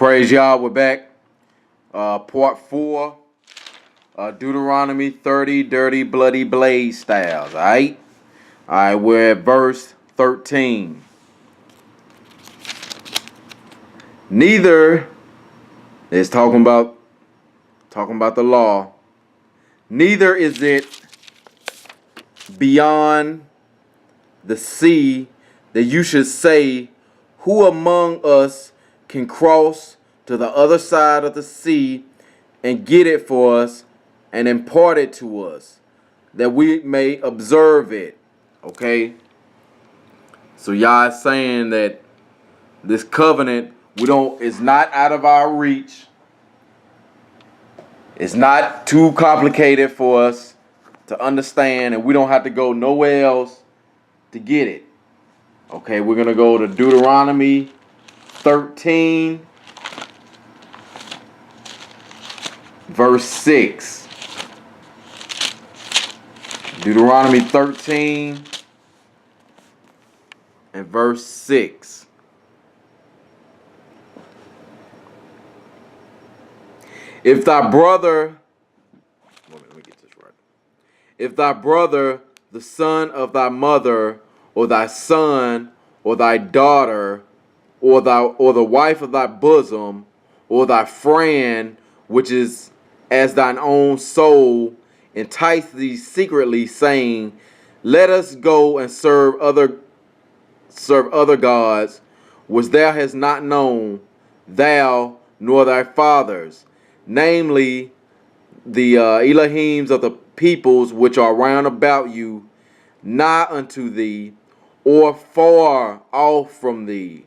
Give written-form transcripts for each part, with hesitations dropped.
Praise y'all, we're back. Part 4, Deuteronomy 30, dirty, bloody blade styles, alright? Alright, we're at verse 13. Neither is talking about the law. Neither is it beyond the sea that you should say, who among us can cross to the other side of the sea and get it for us and impart it to us, that we may observe it. Okay? So y'all is saying that this covenant is not out of our reach. It's not too complicated for us to understand, and we don't have to go nowhere else to get it. Okay, we're gonna go to Deuteronomy 13, verse 6. Deuteronomy 13 and verse 6. If thy brother, let me get this right. If thy brother, the son of thy mother, or thy son, or thy daughter, or the wife of thy bosom, or thy friend, which is as thine own soul, entice thee secretly, saying, let us go and serve other gods, which thou hast not known, thou nor thy fathers, namely the Elohims of the peoples which are round about you, nigh unto thee, or far off from thee,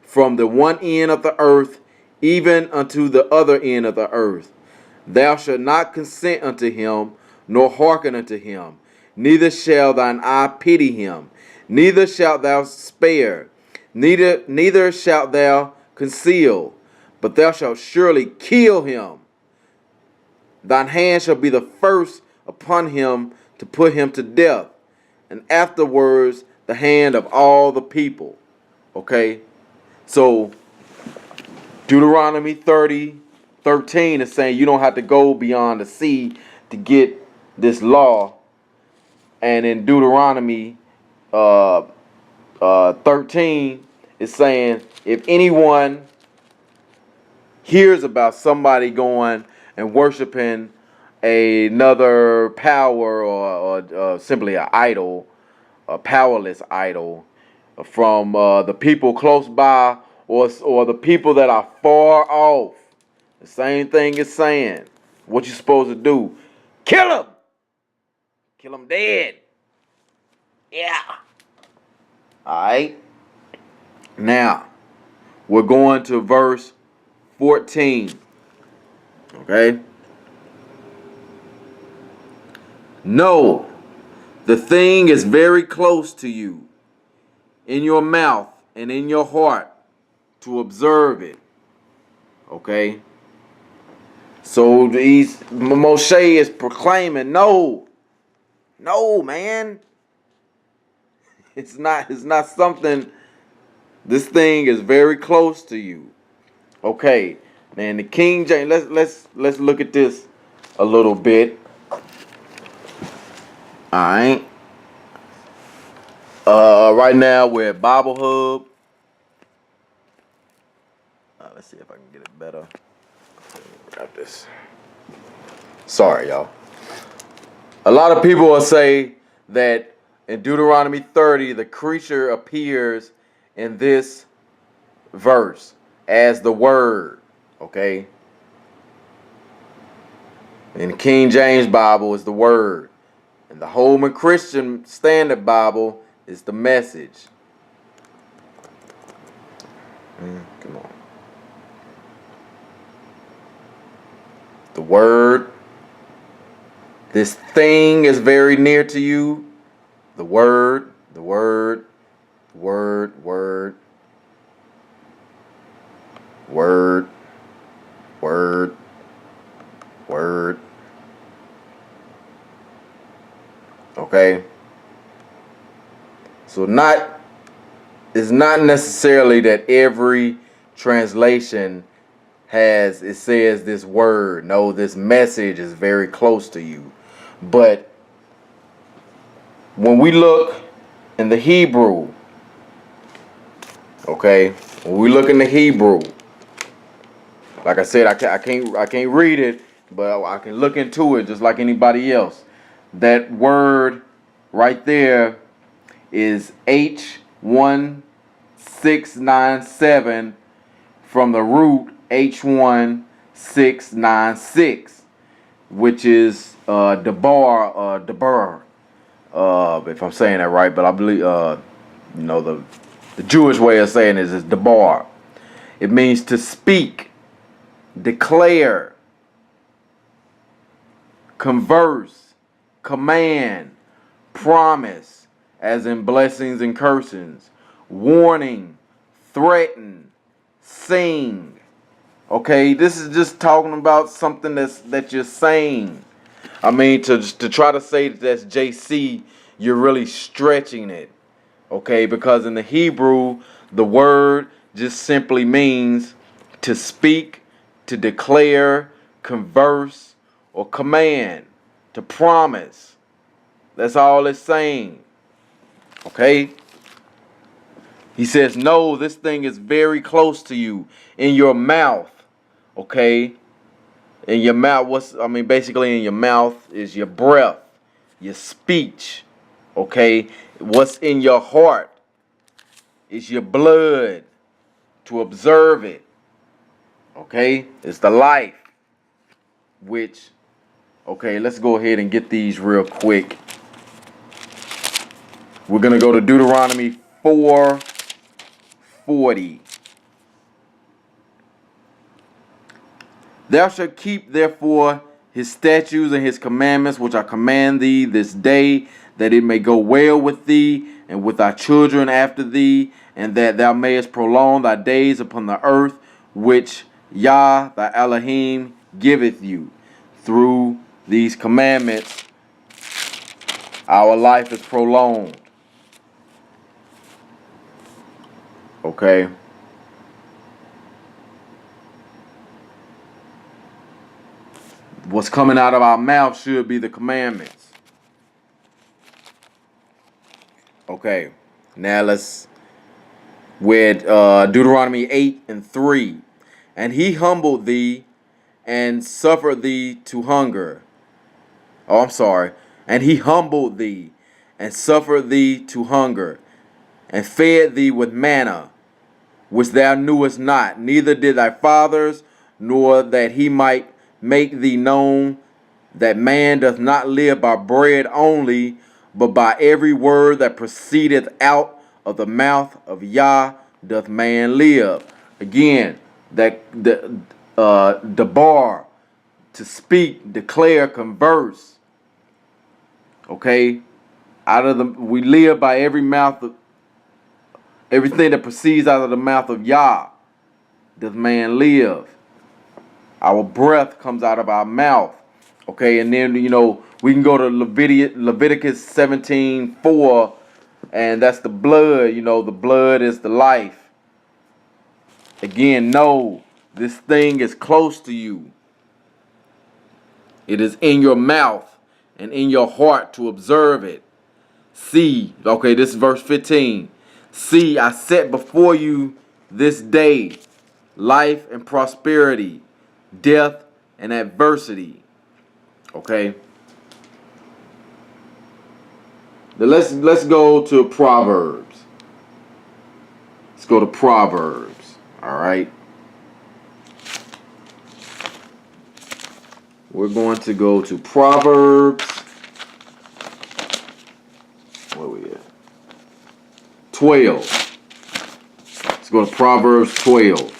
from the one end of the earth even unto the other end of the earth. Thou shalt not consent unto him, nor hearken unto him, neither shall thine eye pity him, neither shalt thou spare, neither shalt thou conceal, but thou shalt surely kill him. Thine hand shall be the first upon him to put him to death, and afterwards the hand of all the people. Okay? So Deuteronomy 30:13 is saying you don't have to go beyond the sea to get this law. And in Deuteronomy 13 is saying if anyone hears about somebody going and worshiping another power or simply an idol, a powerless idol, from the people close by or the people that are far off, the same thing is saying what you're supposed to do. Kill them. Kill them dead. Yeah. All right. Now, we're going to verse 14. Okay. No, the thing is very close to you, in your mouth and in your heart, to observe it. Okay. So Moshe is proclaiming, no, man. It's not something. This thing is very close to you. Okay. And the King James, let's look at this a little bit. Alright. Right now we're at Bible Hub. Let's see if I can get it better. Got this. Sorry, y'all. A lot of people will say that in Deuteronomy 30, the creature appears in this verse as the word. Okay? In the King James Bible is the word. And the Holman Christian Standard Bible is the message. Come on. The word. This thing is very near to you. The word, the word, word, word, word, word, word. Okay? So it's not necessarily that every translation it says this word. No, this message is very close to you. But when we look in the Hebrew, okay, when we look in the Hebrew, like I said, I can't read it, but I can look into it just like anybody else. That word right there is H1697 from the root H1696, which is debar, if I'm saying that right, but I believe the Jewish way of saying it is debar. It means to speak, declare, converse, command, promise, as in blessings and cursings, warning, threaten, sing. Okay, this is just talking about something that you're saying. I mean, to try to say that that's JC, you're really stretching it. Okay, because in the Hebrew, the word just simply means to speak, to declare, converse, or command, to promise. That's all it's saying. Okay? He says, no, this thing is very close to you, in your mouth. Okay? In your mouth, basically in your mouth is your breath, your speech. Okay? What's in your heart is your blood, to observe it. Okay? It's the life, which, okay, let's go ahead and get these real quick. We're going to go to Deuteronomy 4:40. Thou shalt keep therefore his statutes and his commandments, which I command thee this day, that it may go well with thee and with thy children after thee, and that thou mayest prolong thy days upon the earth, which Yah thy Elohim giveth you. Through these commandments, our life is prolonged. Okay? What's coming out of our mouth should be the commandments. Okay, now let's with Deuteronomy 8:3. And he humbled thee and suffered thee to hunger. Oh, I'm sorry. And he humbled thee and suffered thee to hunger, and fed thee with manna, which thou knewest not, neither did thy fathers, nor that he might make thee known that man doth not live by bread only, but by every word that proceedeth out of the mouth of Yah doth man live. Again, that the bar, to speak, declare, converse. Okay, we live by everything that proceeds out of the mouth of Yah doth man live. Our breath comes out of our mouth. Okay, and then, we can go to Leviticus 17:4, and that's the blood. The blood is the life. Again, no, this thing is close to you. It is in your mouth and in your heart to observe it. See, okay, this is verse 15. See, I set before you this day life and prosperity, death and adversity. Okay. Now let's go to Proverbs. Let's go to Proverbs. All right. We're going to go to Proverbs. Where we at? 12. Let's go to Proverbs 12.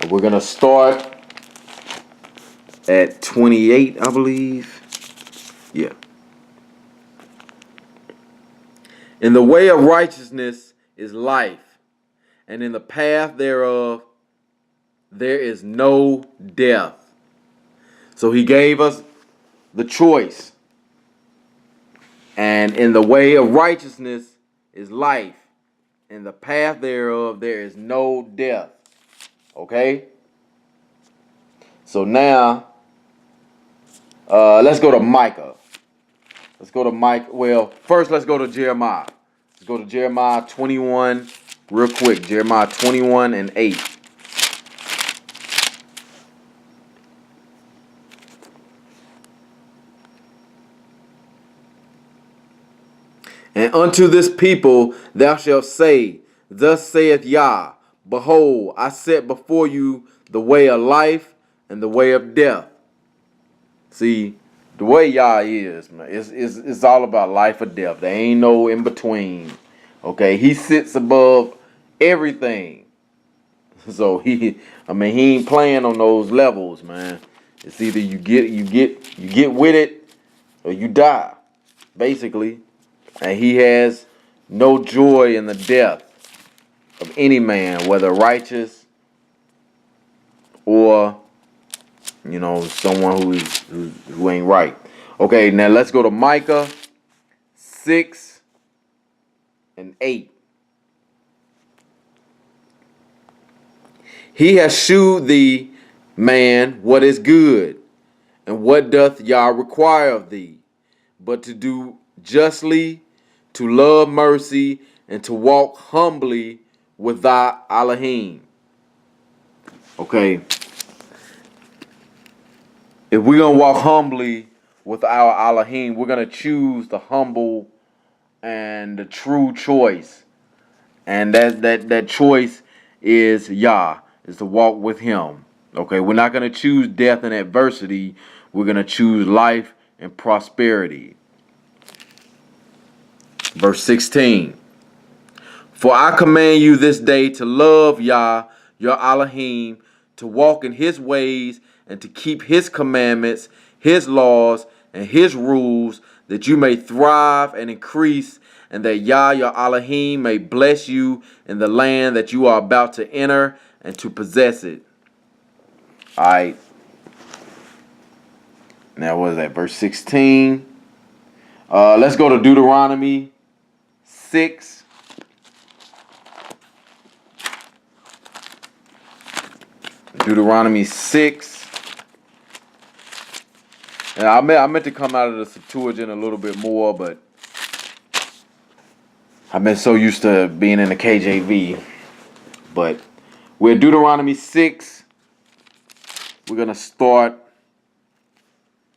And we're going to start at 28, I believe. Yeah. In the way of righteousness is life, and in the path thereof there is no death. So he gave us the choice. And in the way of righteousness is life. In the path thereof there is no death. Okay? So now, let's go to Micah. Let's go to Micah. Well, first let's go to Jeremiah. Let's go to Jeremiah 21 real quick. Jeremiah 21 and 8. And unto this people thou shalt say, Thus saith Yah, Behold, I set before you the way of life and the way of death. See, the way Yah is, man, it's all about life or death. There ain't no in between. Okay, he sits above everything. So he ain't playing on those levels, man. It's either you get with it or you die, basically. And he has no joy in the death of any man, whether righteous or, someone who ain't right. Okay, now let's go to Micah 6 and 8. He has shewed thee, man, what is good, and what doth Yah require of thee, but to do justly, to love mercy, and to walk humbly with thy Elohim. Okay. If we're going to walk humbly with our Elohim, we're going to choose the humble and the true choice. And that choice is Yah, is to walk with him. Okay, we're not going to choose death and adversity. We're going to choose life and prosperity. Verse 16. For I command you this day to love Yah, your Elohim, to walk in his ways and to keep his commandments, his laws, and his rules, that you may thrive and increase, and that Yah, your Elohim, may bless you in the land that you are about to enter and to possess it. All right. Now, what is that? Verse 16. Let's go to Deuteronomy 6. Deuteronomy 6. And I meant to come out of the Septuagint a little bit more, but I've been so used to being in the KJV. But we're at Deuteronomy 6. We're going to start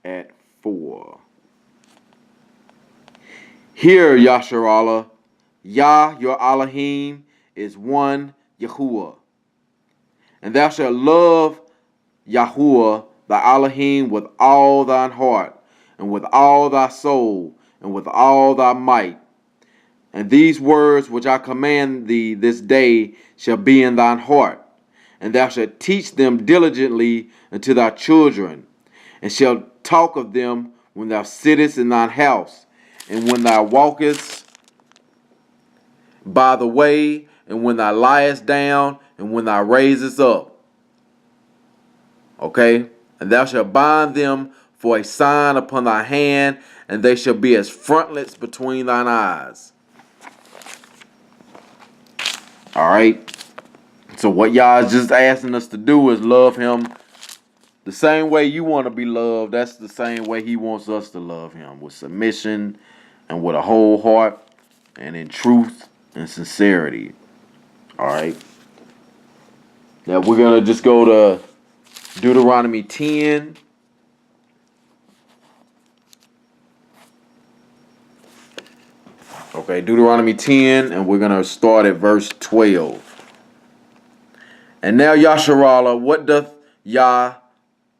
at 4. Hear, Yasharallah, Yah, your Elohim, is one Yahuwah. And thou shalt love Yahuwah thy Elohim with all thine heart, and with all thy soul, and with all thy might. And these words which I command thee this day shall be in thine heart, and thou shalt teach them diligently unto thy children, and shalt talk of them when thou sittest in thine house, and when thou walkest by the way, and when thou liest down, and when thou raisest up. Okay? And thou shalt bind them for a sign upon thy hand, and they shall be as frontlets between thine eyes. All right? So what Yah is just asking us to do is love him the same way you want to be loved. That's the same way he wants us to love him, with submission and with a whole heart and in truth and sincerity. All right? Now we're going to just go to Deuteronomy 10. Okay, Deuteronomy 10, and we're going to start at verse 12. And now, Yasharallah, what doth Yah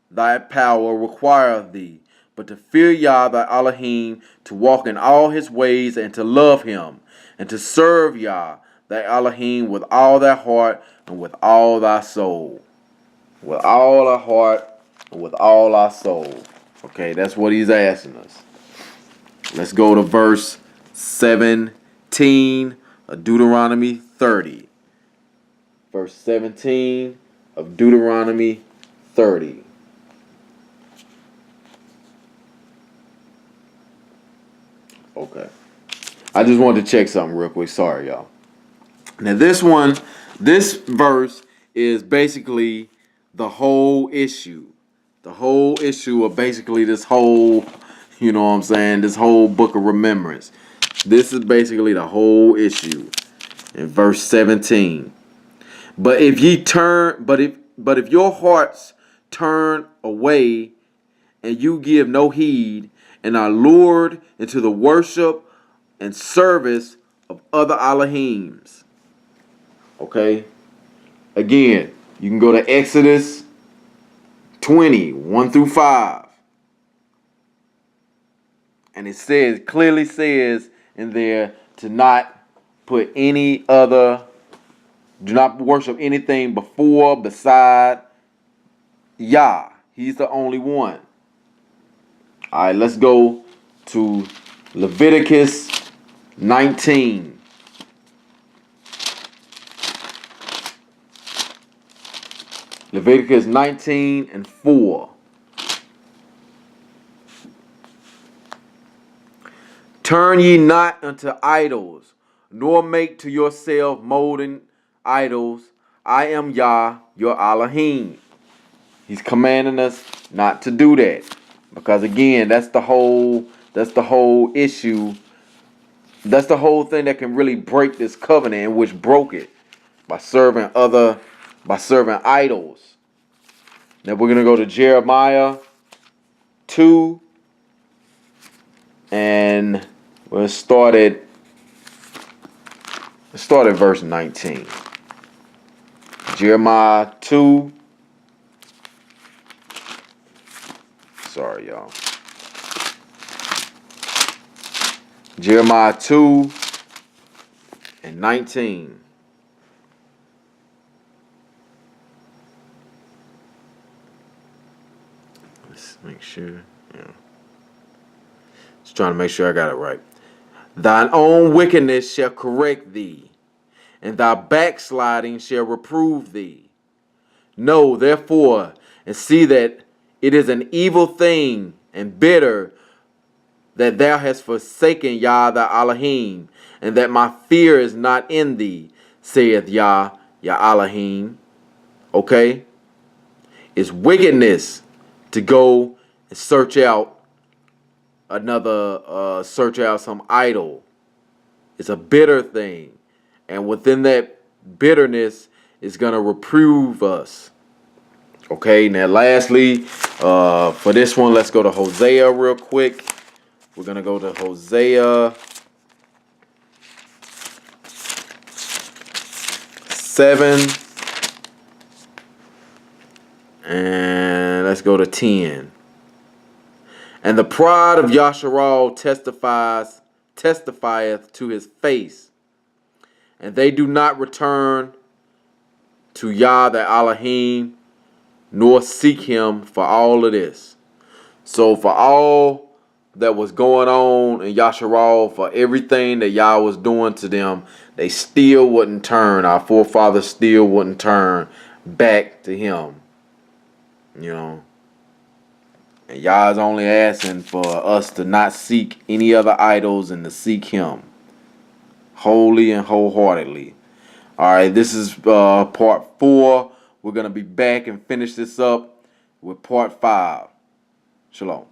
thy power require of thee, but to fear Yah thy Elohim, to walk in all his ways, and to love him, and to serve Yah thy Elohim with all thy heart and with all thy soul. With all our heart and with all our soul. Okay, that's what he's asking us. Let's go to verse 17 of Deuteronomy 30. Verse 17 of Deuteronomy 30. Okay. I just wanted to check something real quick. Sorry, y'all. Now this verse is basically the whole issue. The whole issue of basically this whole, you know what I'm saying, this whole book of remembrance. This is basically the whole issue in verse 17. But if your hearts turn away and you give no heed and are lured into the worship and service of other Elohims. Okay? Again, you can go to Exodus 20, 1 through 5. And it clearly says in there to not put any other, do not worship anything beside Yah. He's the only one. All right, let's go to Leviticus 19. Leviticus 19 and 4. Turn ye not unto idols, nor make to yourself molten idols. I am Yah, your Elohim. He's commanding us not to do that. Because again, that's the whole issue. That's the whole thing that can really break this covenant, and which broke it by serving idols. Now we're gonna go to Jeremiah 2, and we'll start at verse 19. Jeremiah 2. Sorry, y'all. Jeremiah 2 and 19. Let's make sure. Yeah. Just trying to make sure I got it right. Thine own wickedness shall correct thee, and thy backsliding shall reprove thee. Know therefore, and see that it is an evil thing and bitter that thou hast forsaken Yah thy Elohim, and that my fear is not in thee, saith Yah, your Elohim. Okay? It's wickedness to go and search out some idol. It's a bitter thing. And within that bitterness is going to reprove us. Okay, now lastly, for this one, let's go to Hosea real quick. We're going to go to Hosea 7. And let's go to 10. And the pride of Yasharal testifieth to his face, and they do not return to Yah the Elohim, nor seek him for all of this. So for all that was going on in Yasharal, for everything that Yah was doing to them, they still wouldn't turn. Our forefathers still wouldn't turn back to him. You know. And Yah is only asking for us to not seek any other idols and to seek him wholly and wholeheartedly. All right, this is part 4. We're going to be back and finish this up with part 5. Shalom.